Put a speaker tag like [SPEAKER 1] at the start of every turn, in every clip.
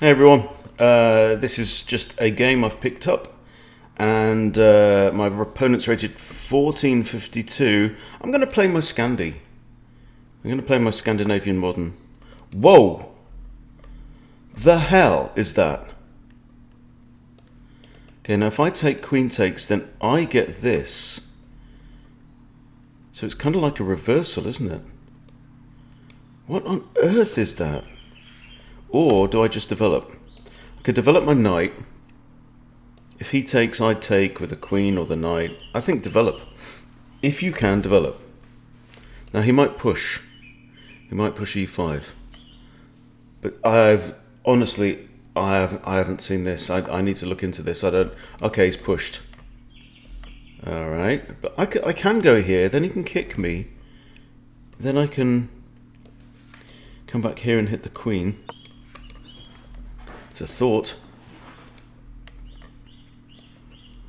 [SPEAKER 1] Hey everyone, this is just a game I've picked up, and my opponent's rated 1452. I'm going to play my Scandi. I'm going to play my Scandinavian modern. Whoa! The hell is that? Okay, now if I take queen takes, then I get this. So it's kind of like a reversal, isn't it? What on earth is that? Or do I just develop? I could develop my knight. If he takes, I take with the queen or the knight. I think develop. If you can, develop. Now he might push. He might push e5. But honestly, I haven't seen this. I need to look into this. I don't. Okay, he's pushed. All right, but I can go here. Then he can kick me. Then I can come back here and hit the queen. It's a thought.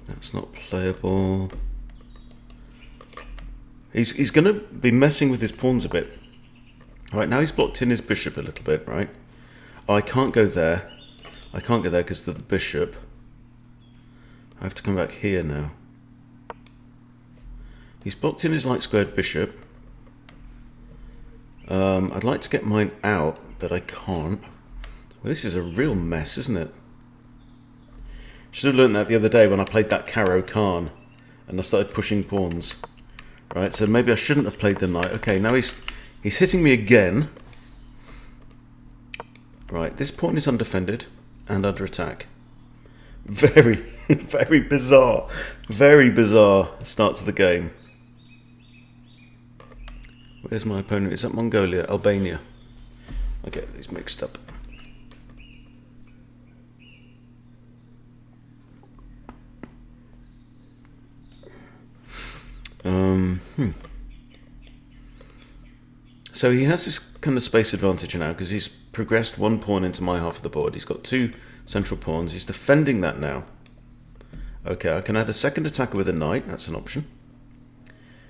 [SPEAKER 1] That's not playable. He's going to be messing with his pawns a bit. All right, now he's blocked in his bishop a little bit, right? Oh, I can't go there. I can't go there because of the bishop. I have to come back here now. He's blocked in his light squared bishop. I'd like to get mine out, but I can't. Well, this is a real mess, isn't it? Should have learned that the other day when I played that Caro Khan and I started pushing pawns. Right, so maybe I shouldn't have played the knight. Okay, now he's hitting me again. Right, this pawn is undefended and under attack. Very, very bizarre. Very bizarre start to the game. Where's my opponent? Is that Mongolia? Albania? I get these mixed up. So he has this kind of space advantage now because he's progressed one pawn into my half of the board. He's got two central pawns. He's defending that now. Okay, I can add a second attacker with a knight. That's an option.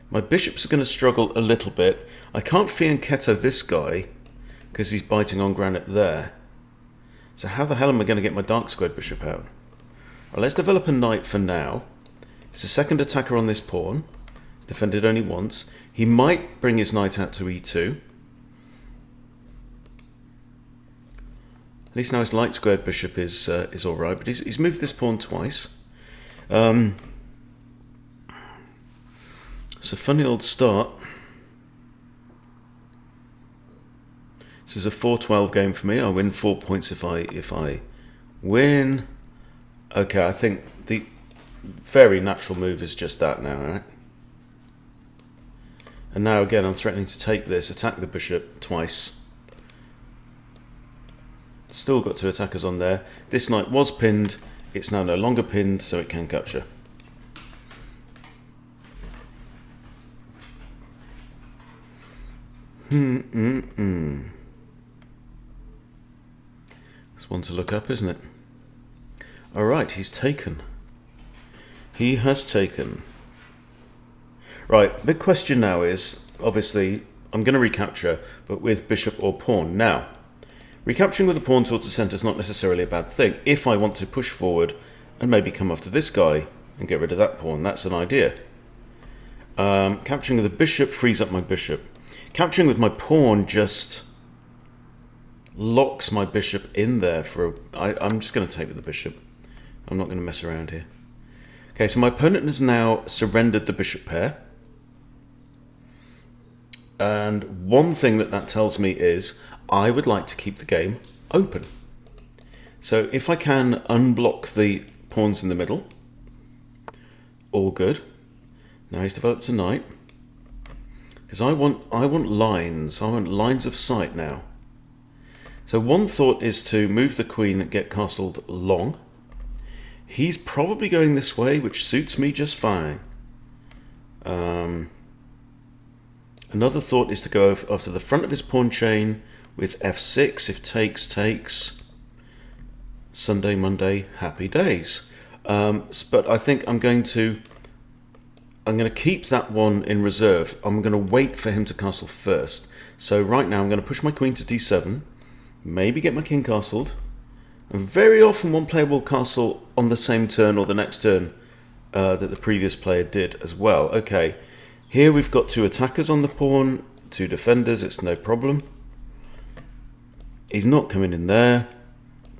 [SPEAKER 1] My bishop's going to struggle a little bit. I can't fianchetto this guy because he's biting on granite there. So how the hell am I going to get my dark squared bishop out? Well, let's develop a knight for now. It's a second attacker on this pawn. It's defended only once. He might bring his knight out to e2. At least now his light squared bishop is all right, but he's moved this pawn twice. It's a funny old start. This is a 4-12 game for me. I win 4 points if I win. Okay, I think the very natural move is just that now, right? And now again, I'm threatening to take this, attack the bishop twice. Still got two attackers on there. This knight was pinned. It's now no longer pinned, so it can capture. That's one to look up, isn't it? All right, he's taken. He has taken. Right, big question now is, obviously, I'm going to recapture, but with bishop or pawn. Now, recapturing with a pawn towards the centre is not necessarily a bad thing. If I want to push forward and maybe come after this guy and get rid of that pawn, that's an idea. Capturing with a bishop frees up my bishop. Capturing with my pawn just locks my bishop in there for I'm just going to take with the bishop. I'm not going to mess around here. Okay, so my opponent has now surrendered the bishop pair. And one thing that tells me is I would like to keep the game open. So if I can unblock the pawns in the middle, all good. Now he's developed a knight. Because I want lines. I want lines of sight now. So one thought is to move the queen and get castled long. He's probably going this way, which suits me just fine. Another thought is to go after the front of his pawn chain with f6. If takes. Sunday, Monday, happy days. But I think I'm going to keep that one in reserve. I'm going to wait for him to castle first. So right now I'm going to push my queen to d7, maybe get my king castled, And very often one player will castle on the same turn or the next turn that the previous player did as well. Okay, here we've got 2 attackers on the pawn, 2 defenders, it's no problem. He's not coming in there.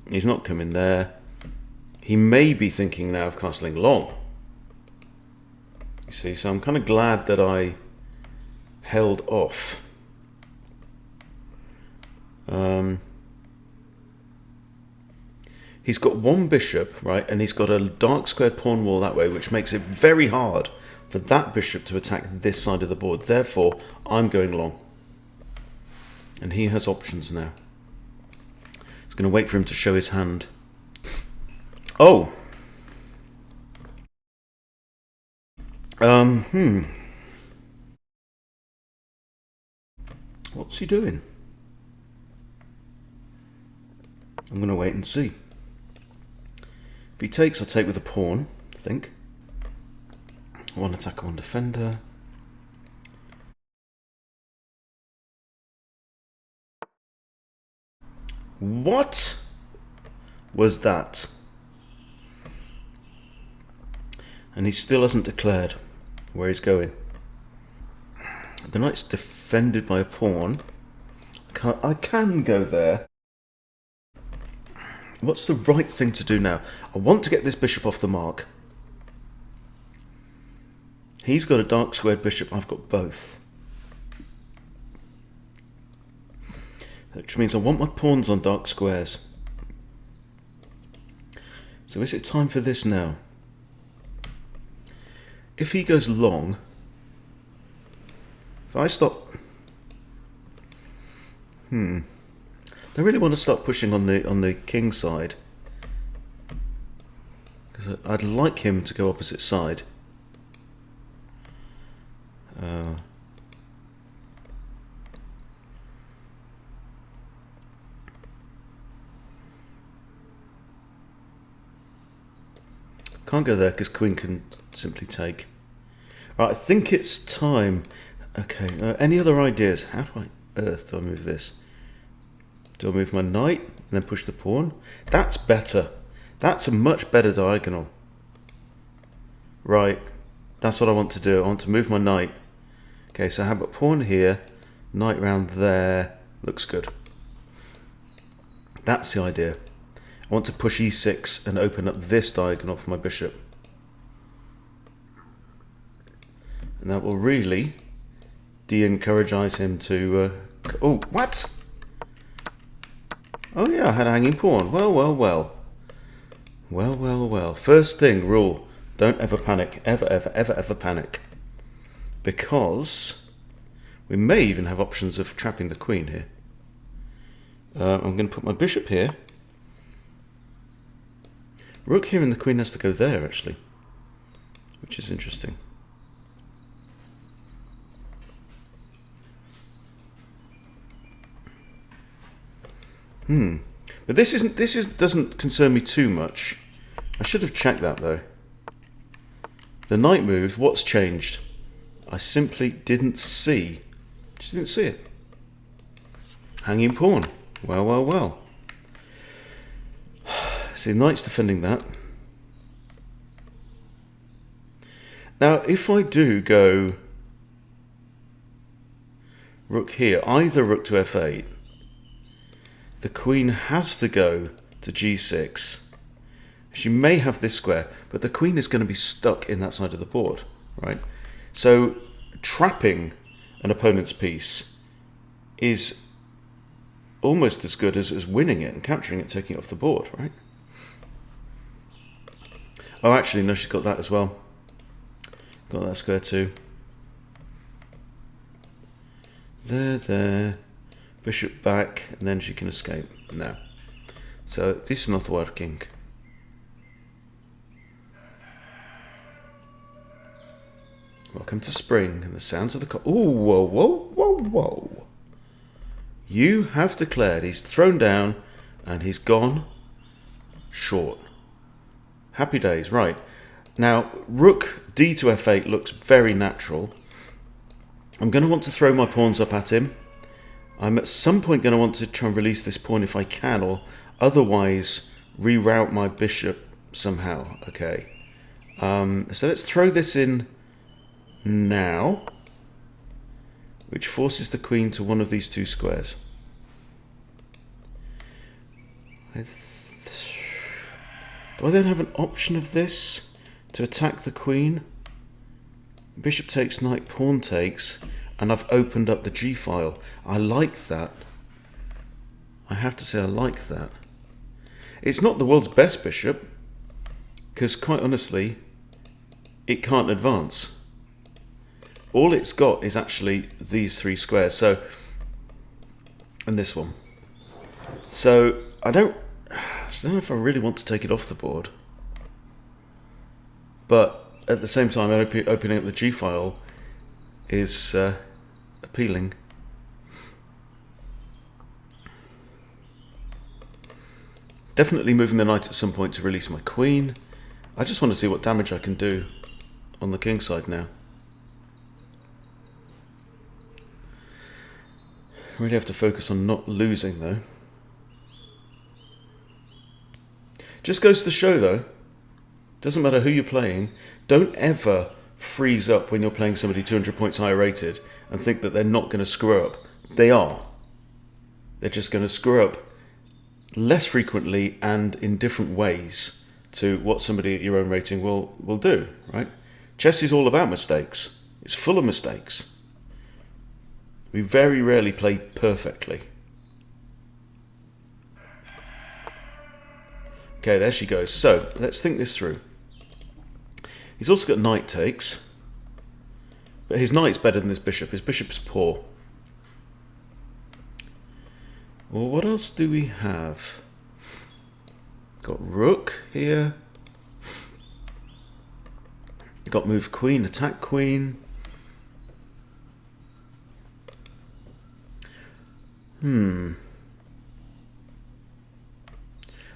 [SPEAKER 1] He's not coming there. He may be thinking now of castling long. You see, so I'm kind of glad that I held off. He's got 1 bishop, right, and he's got a dark squared pawn wall that way, which makes it very hard for that bishop to attack this side of the board. Therefore, I'm going long. And he has options now. He's going to wait for him to show his hand. Oh! What's he doing? I'm going to wait and see. If he takes, I'll take with a pawn, I think. 1 attacker, 1 defender. What was that? And he still hasn't declared where he's going. The knight's defended by a pawn. I can go there. What's the right thing to do now? I want to get this bishop off the mark. He's got a dark squared bishop, I've got both. Which means I want my pawns on dark squares. So is it time for this now? If he goes long, if I stop... I really want to start pushing on the king side, because I'd like him to go opposite side. Can't go there because queen can simply take. Right, I think it's time. Okay, any other ideas? How do earth do I move this? Do I move my knight and then push the pawn? That's better. That's a much better diagonal. Right, that's what I want to do. I want to move my knight. Okay, so how about pawn here, knight round there. Looks good. That's the idea. I want to push e6 and open up this diagonal for my bishop. And that will really de-encourage him to... oh, what? Oh yeah, I had a hanging pawn. Well, well, well. Well, well, well. First thing, rule. Don't ever panic. Ever, ever, ever, ever panic. Because we may even have options of trapping the queen here. I'm going to put my bishop here. Rook here and the queen has to go there, actually. Which is interesting. But this doesn't concern me too much. I should have checked that though. The knight moved. What's changed? I simply didn't see. Just didn't see it. Hanging pawn. Well, well, well. See, knight's defending that. Now, if I do go rook here, either rook to f8. The queen has to go to g6. She may have this square, but the queen is going to be stuck in that side of the board, right? So trapping an opponent's piece is almost as good as winning it and capturing it, taking it off the board, right? Oh, actually, no, she's got that as well. Got that square too. There. Bishop back, and then she can escape. No. So this is not working. Welcome to spring and the sounds of the ooh, whoa, whoa, whoa, whoa. You have declared he's thrown down and he's gone short. Happy days, right. Now, rook d to f8 looks very natural. I'm going to want to throw my pawns up at him. I'm at some point going to want to try and release this pawn if I can, or otherwise reroute my bishop somehow. Okay. So let's throw this in now, which forces the queen to one of these two squares. Do I then have an option of this to attack the queen? Bishop takes, knight, pawn takes, and I've opened up the G file. I like that. I have to say I like that. It's not the world's best bishop, because quite honestly, it can't advance. All it's got is actually these three squares, so, and this one. So I don't know if I really want to take it off the board. But at the same time, opening up the G file is appealing. Definitely moving the knight at some point to release my queen. I just want to see what damage I can do on the king side now. Really have to focus on not losing though. Just goes to show though, doesn't matter who you're playing, don't ever freeze up when you're playing somebody 200 points higher rated and think that they're not going to screw up. They are. They're just going to screw up less frequently and in different ways to what somebody at your own rating will do, right? Chess is all about mistakes. It's full of mistakes. We very rarely play perfectly. Okay, there she goes. So, let's think this through. He's also got knight takes. But his knight's better than his bishop. His bishop's poor. Well, what else do we have? Got rook here. Got move queen, attack queen.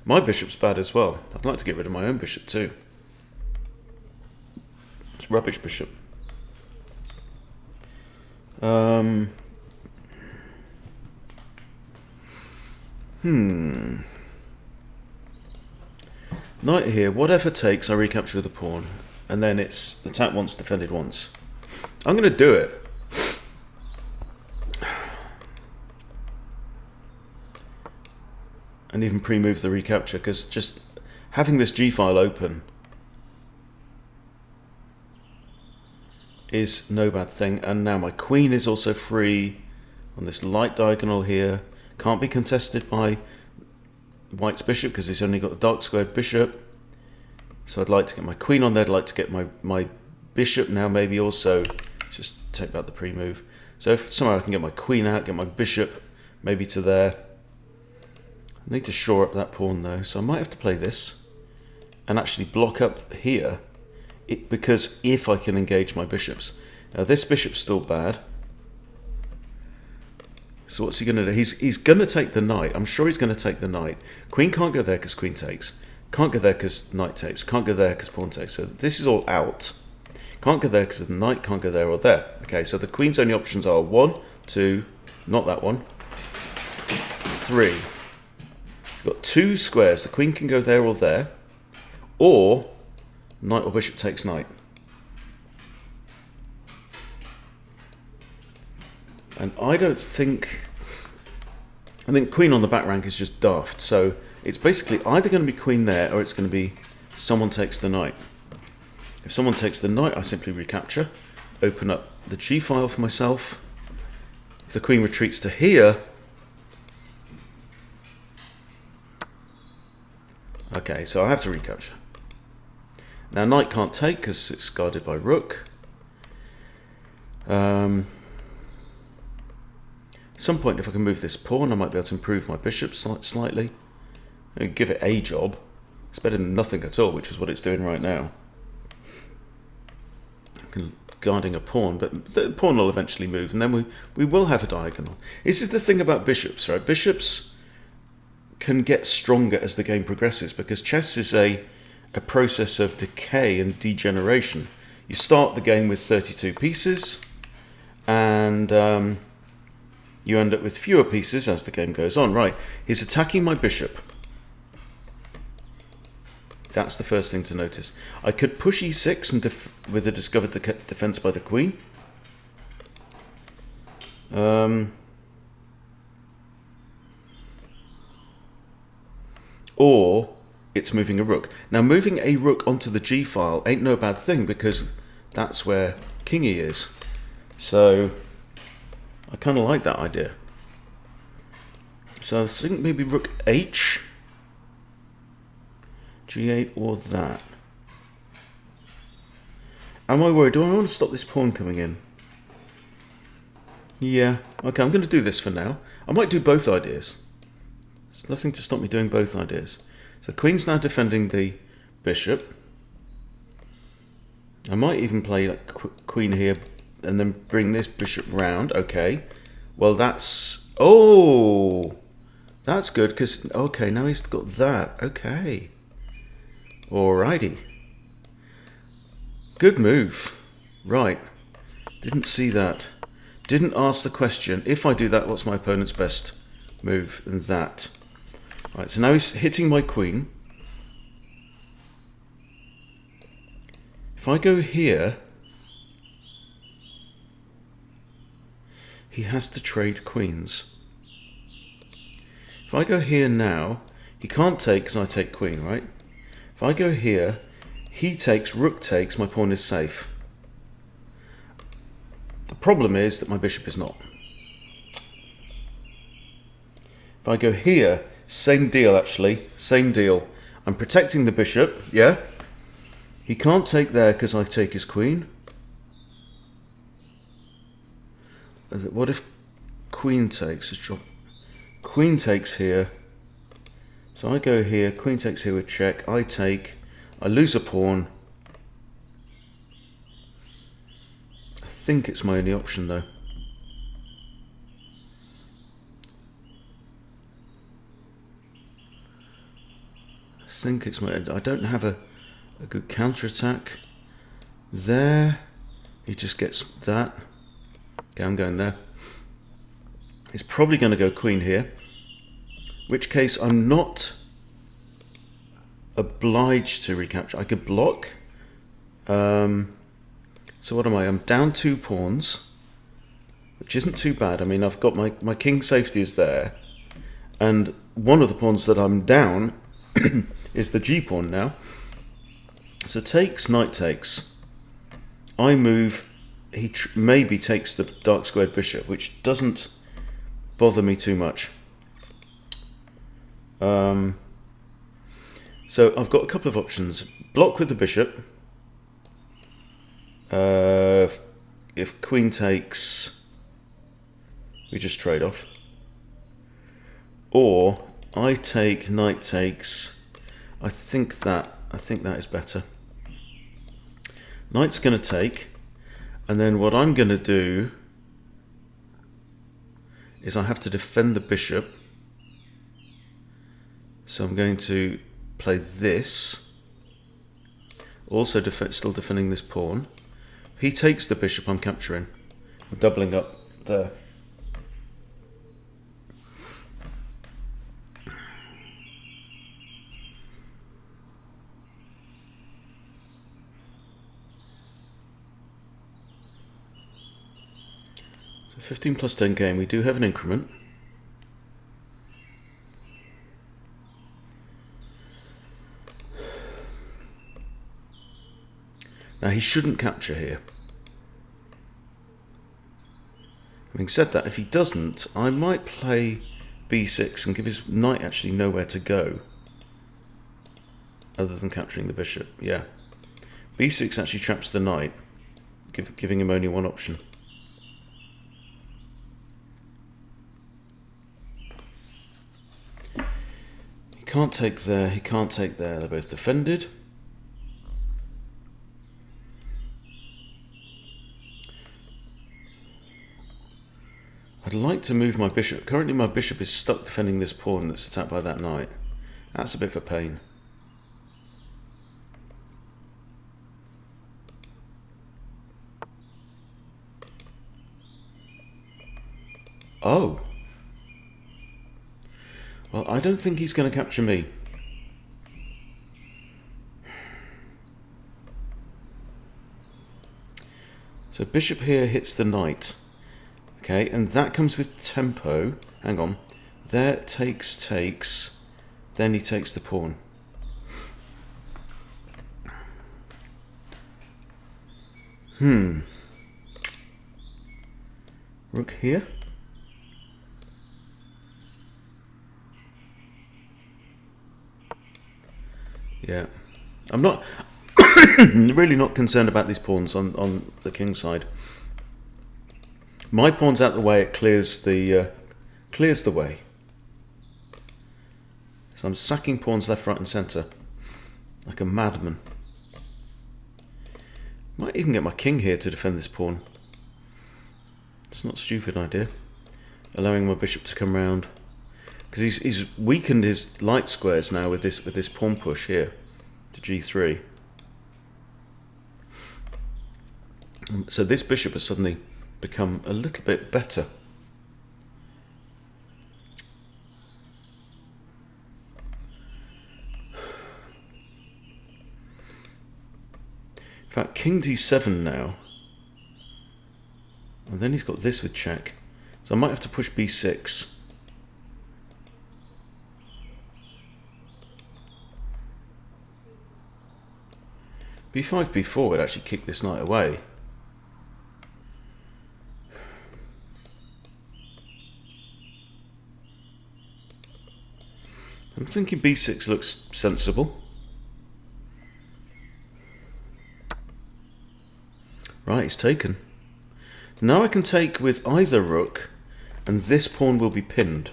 [SPEAKER 1] My bishop's bad as well. I'd like to get rid of my own bishop too. It's rubbish bishop. Knight here. Whatever takes, I recapture with a pawn. And then it's attack once, defended once. I'm going to do it. And even pre-move the recapture, because just having this G file open is no bad thing. And now my queen is also free on this light diagonal here. Can't be contested by white's bishop because he's only got a dark squared bishop. So I'd like to get my queen on there. I'd like to get my bishop now maybe also. Just take back the pre-move. So if somehow I can get my queen out, get my bishop maybe to there. I need to shore up that pawn though, so I might have to play this and actually block up here because if I can engage my bishops. Now this bishop's still bad. So what's he going to do? He's going to take the knight. I'm sure he's going to take the knight. Queen can't go there because queen takes. Can't go there because knight takes. Can't go there because pawn takes. So this is all out. Can't go there because the knight can't go there or there. Okay, so the queen's only options are 1, 2, not that one, 3. Got 2 squares. The queen can go there or there, or knight or bishop takes knight. And I think queen on the back rank is just daft. So it's basically either going to be queen there or it's going to be someone takes the knight. If someone takes the knight, I simply recapture, open up the G file for myself. If the queen retreats to here, okay, so I have to recapture. Now knight can't take because it's guarded by rook. At some point, if I can move this pawn, I might be able to improve my bishop slightly. Give it a job. It's better than nothing at all, which is what it's doing right now. Guarding a pawn, but the pawn will eventually move, and then we will have a diagonal. This is the thing about bishops, right? Bishops can get stronger as the game progresses because chess is a process of decay and degeneration. You start the game with 32 pieces, and you end up with fewer pieces as the game goes on. Right, he's attacking my bishop. That's the first thing to notice. I could push e6 and with a discovered defense by the queen. Or it's moving a rook. Now, moving a rook onto the g file ain't no bad thing because that's where kingy is. So I kind of like that idea. So I think maybe rook h, g8 or that. Am I worried? Do I want to stop this pawn coming in? Yeah. Okay, I'm going to do this for now. I might do both ideas. There's nothing to stop me doing both ideas. So the queen's now defending the bishop. I might even play like queen here and then bring this bishop round. Okay. Well, that's... Oh! That's good because... Okay, now he's got that. Okay. Alrighty. Good move. Right. Didn't see that. Didn't ask the question. If I do that, what's my opponent's best move? And that. Right, so now he's hitting my queen. If I go here, he has to trade queens. If I go here now, he can't take because I take queen, right? If I go here, he takes, rook takes, my pawn is safe. The problem is that my bishop is not. If I go here, same deal actually, same deal. I'm protecting the bishop, yeah? He can't take there because I take his queen. What if queen takes? Queen takes here. So I go here, queen takes here with check, I take, I lose a pawn. I think it's my only option though. I think it's my, I don't have a good counterattack. There, he just gets that. Okay, I'm going there. He's probably going to go queen here. In which case I'm not obliged to recapture. I could block. So what am I? I'm down 2 pawns, which isn't too bad. I mean, I've got my king safety is there. And one of the pawns that I'm down is the g pawn now. So takes, knight takes. I move, he maybe takes the dark squared bishop, which doesn't bother me too much. So I've got a couple of options. Block with the bishop. If queen takes, we just trade off. Or I take, knight takes. I think that is better. Knight's going to take, and then what I'm going to do is I have to defend the bishop. So I'm going to play this. Also still defending this pawn. If he takes the bishop, I'm capturing. I'm doubling up there. So 15 plus 10 game, we do have an increment. Now he shouldn't capture here. Having said that, if he doesn't, I might play b6 and give his knight actually nowhere to go other than capturing the bishop. Yeah, b6 actually traps the knight, giving him only one option. He can't take there, he can't take there. They're both defended. I'd like to move my bishop. Currently my bishop is stuck defending this pawn that's attacked by that knight. That's a bit of a pain. Oh. Well, I don't think he's going to capture me. So bishop here hits the knight. Okay, and that comes with tempo. Hang on. There, takes. Then he takes the pawn. Rook here. Yeah. I'm not really not concerned about these pawns on the king side. My pawn's out the way, it clears the way. So I'm sacking pawns left, right and centre like a madman. Might even get my king here to defend this pawn. It's not a stupid idea. Allowing my bishop to come round. Because he's weakened his light squares now with this pawn push here to g3. So this bishop has suddenly become a little bit better. In fact, king d7 now. And then he's got this with check. So I might have to push b6. b5, b4 would actually kick this knight away. I'm thinking b6 looks sensible. Right, it's taken. Now I can take with either rook, and this pawn will be pinned.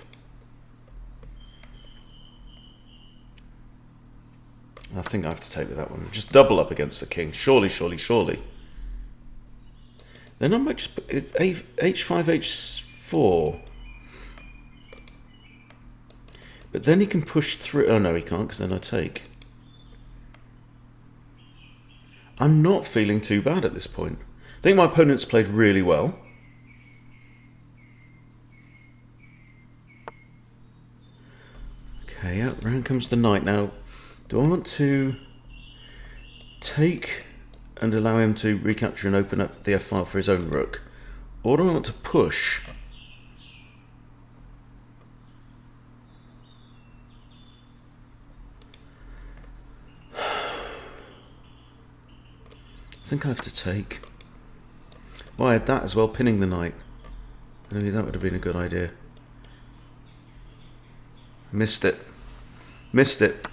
[SPEAKER 1] I think I have to take with that one. Just double up against the king. Surely, surely, surely. Then I might just put h5, h4. But then he can push through. Oh no, he can't, because then I take. I'm not feeling too bad at this point. I think my opponent's played really well. Okay, out round comes the knight. Now, do I want to take and allow him to recapture and open up the f-file for his own rook? Or do I want to push? I think I have to take. Well, I had that as well, pinning the knight. Maybe that would have been a good idea. Missed it. Missed it.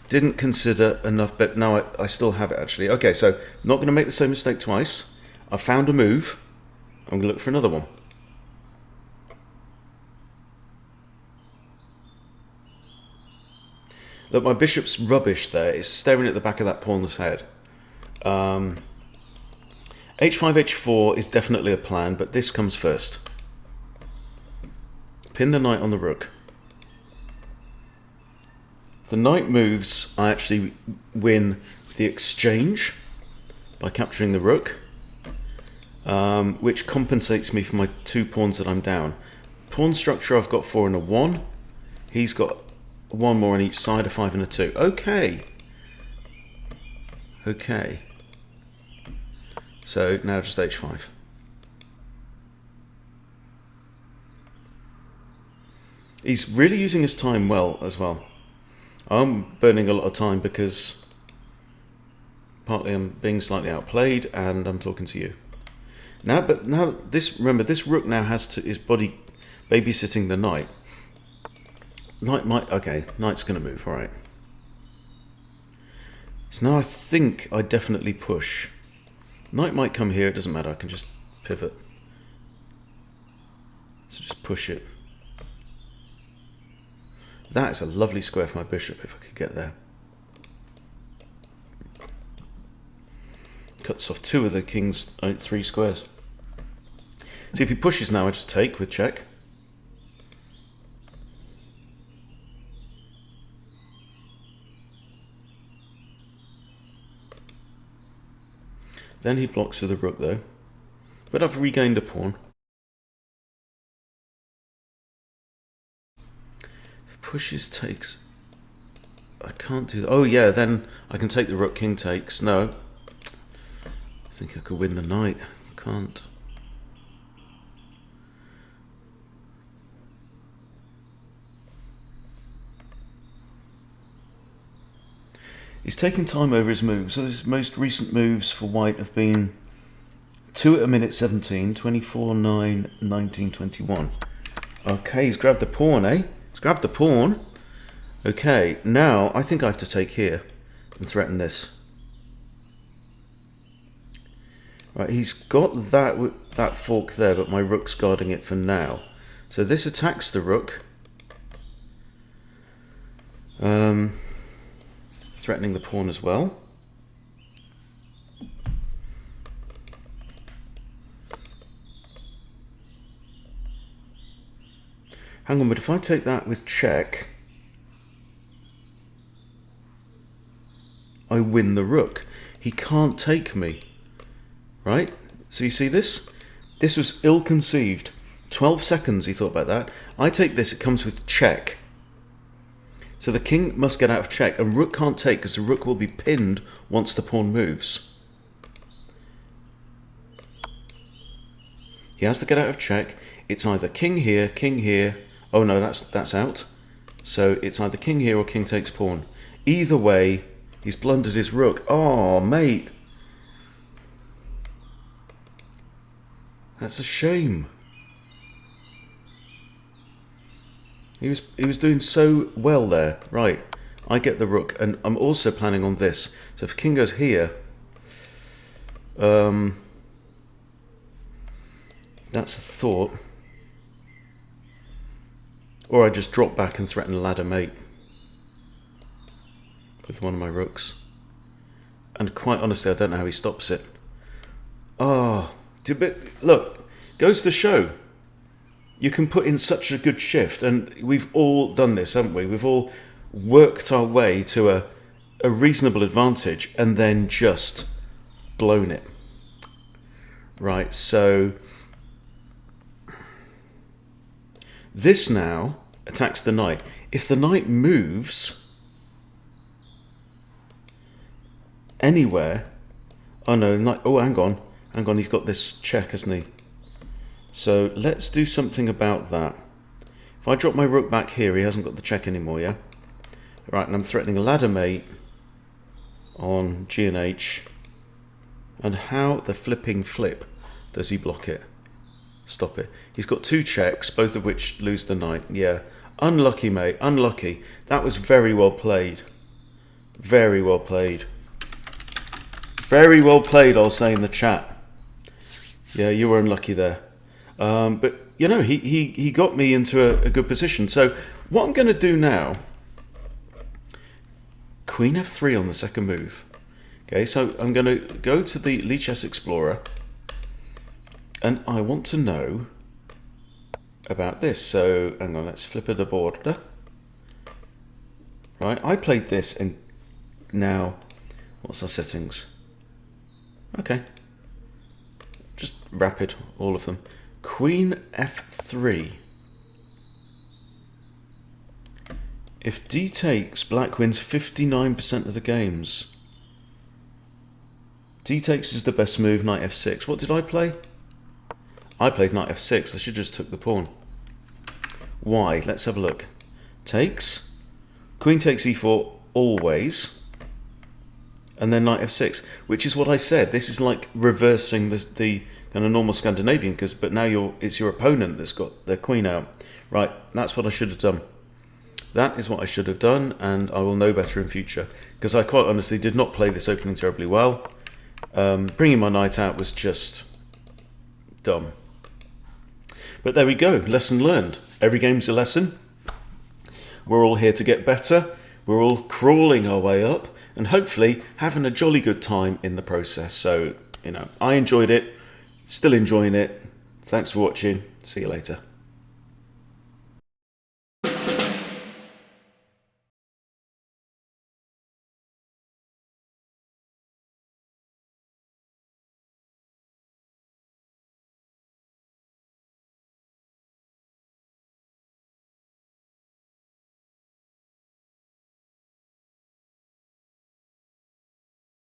[SPEAKER 1] Didn't consider enough, but now I still have it actually. Okay, so not going to make the same mistake twice. I found a move. I'm going to look for another one. Look, my bishop's rubbish there. It's staring at the back of that pawn's head. h5, h4 is definitely a plan, but this comes first. Pin the knight on the rook. If the knight moves, I actually win the exchange by capturing the rook, which compensates me for my 2 pawns that I'm down. Pawn structure, I've got 4 and a 1. He's got 1 more on each side, a 5 and a 2. Okay. Okay. So now just h5. He's really using his time well as well. I'm burning a lot of time because partly I'm being slightly outplayed and I'm talking to you. But now this, remember, this rook now has to is body babysitting the knight. Knight might, okay, knight's going to move, all right. So now I think I definitely push. Knight might come here, it doesn't matter, I can just pivot. So just push it. That is a lovely square for my bishop if I could get there. Cuts off 2 of the king's 3 squares. See, if he pushes now, I just take with check. Then he blocks with the rook though. But I've regained a pawn. If pushes, takes. I can't do that. Oh yeah, then I can take the rook, king takes. No. think I could win the knight. Can't. He's taking time over his moves. So his most recent moves for white have been 2 at a minute 17, 24, 9, 19, 21. Okay, he's grabbed the pawn, eh? He's grabbed the pawn. Okay, now I think I have to take here and threaten this. Right, he's got that fork there, but my rook's guarding it for now. So this attacks the rook. Threatening the pawn as well. Hang on, but if I take that with check, I win the rook. He can't take me. Right? So you see this? This was ill-conceived. 12 seconds he thought about that. I take this, it comes with check. So the king must get out of check, and rook can't take because the rook will be pinned once the pawn moves. He has to get out of check. It's either king here, king here. Oh no, that's out. So it's either king here or king takes pawn. Either way, he's blundered his rook. Oh, mate. That's a shame. He was doing so well there. Right, I get the rook, and I'm also planning on this. So if king goes here, that's a thought. Or I just drop back and threaten a ladder mate with one of my rooks. And quite honestly, I don't know how he stops it. Oh, look, goes to show. You can put in such a good shift, and we've all done this, haven't we? We've all worked our way to a reasonable advantage and then just blown it. Right, so this now attacks the knight. If the knight moves anywhere, oh no, hang on, he's got this check, hasn't he? So let's do something about that. If I drop my rook back here, he hasn't got the check anymore, yeah? Right, and I'm threatening a ladder mate on G and H. And how the flipping flip does he block it? Stop it. He's got 2 checks, both of which lose the knight. Yeah, unlucky, mate, unlucky. That was very well played. Very well played. Very well played, I'll say in the chat. Yeah, you were unlucky there. But, you know, he got me into a good position. So what I'm going to do now, Queen F3 on the second move. Okay, so I'm going to go to the Lee Chess Explorer, and I want to know about this. So, hang on, let's flip it aboard. Right, I played this, and now, what's our settings? Okay. Just rapid, all of them. Queen F3. If D takes, black wins 59% of the games. D takes is the best move, knight F6. What did I play? I played knight F6. I should just took the pawn. Why? Let's have a look. Takes. Queen takes E4 always. And then knight F6, which is what I said. This is like reversing the kind of normal Scandinavian, but now it's your opponent that's got their queen out. Right, that's what I should have done. That is what I should have done, and I will know better in future, because I quite honestly did not play this opening terribly well. Bringing my knight out was just dumb. But there we go, lesson learned. Every game's a lesson. We're all here to get better. We're all crawling our way up, and hopefully having a jolly good time in the process. So, you know, I enjoyed it, still enjoying it. Thanks for watching. See you later.